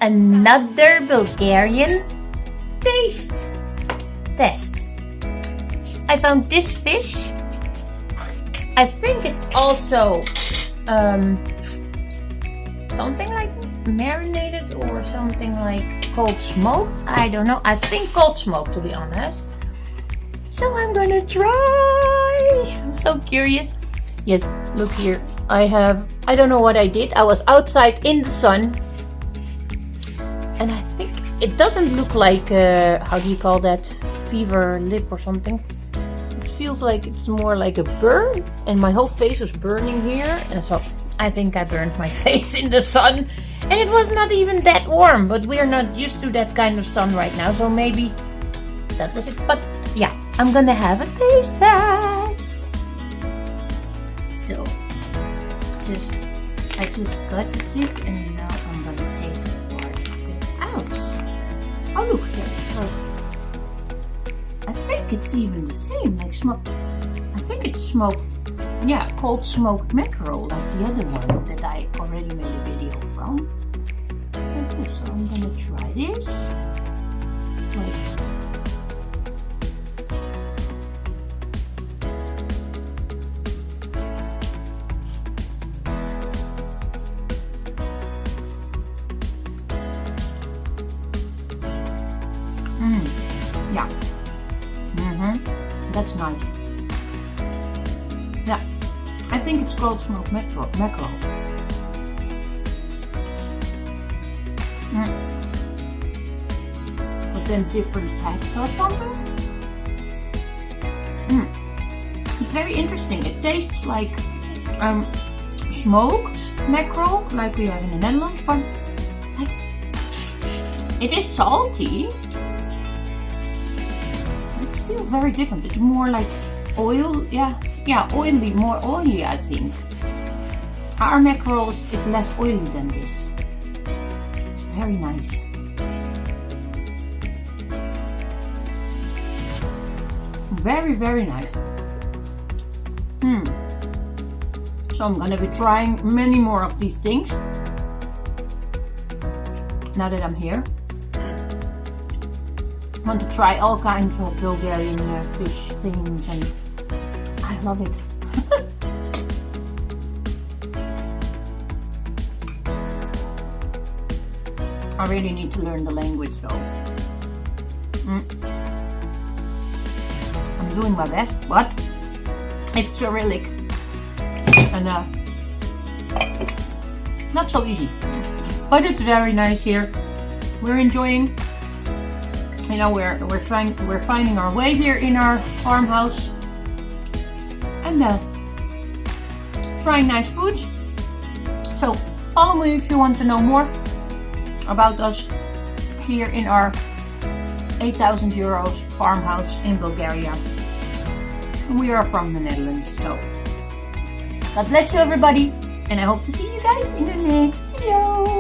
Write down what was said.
another Bulgarian taste test. I found this fish. I think it's also something like marinated or something like cold smoked. I don't know. I think cold smoked, to be honest. So I'm gonna try. I'm so curious. Yes, look here. I don't know what I did. I was outside in the sun. And I think it doesn't look like, how do you call that? Fever lip or something. It feels like it's more like a burn. And my whole face was burning here. And so I think I burned my face in the sun. And it was not even that warm. But we are not used to that kind of sun right now. So maybe that was it. But yeah, I'm gonna have a taste test. So, I just gutted it and now I'm gonna take part of it out. Oh look, there it's like, I think it's even the same, like smoked. I think it's smoked, yeah, cold smoked mackerel, like the other one that I already made a video from. Okay, so I'm gonna try this. Wait. Yeah. That's nice. Yeah. I think it's called smoked mackerel. But then different packed or something. It's very interesting. It tastes like smoked mackerel, like we have in the Netherlands, but like, it is salty. It's still very different. It's more like oil, oily, more oily, I think. Our mackerel is less oily than this. It's very nice. Very, very nice. So I'm gonna be trying many more of these things now that I'm here. I want to try all kinds of Bulgarian fish things, and I love it. I really need to learn the language though. I'm doing my best, but it's Cyrillic and not so easy. But it's very nice here. We're enjoying. You know, we're finding our way here in our farmhouse and trying nice foods. So follow me if you want to know more about us here in our 8,000 euros farmhouse in Bulgaria. We are from the Netherlands, so God bless you everybody, and I hope to see you guys in the next video.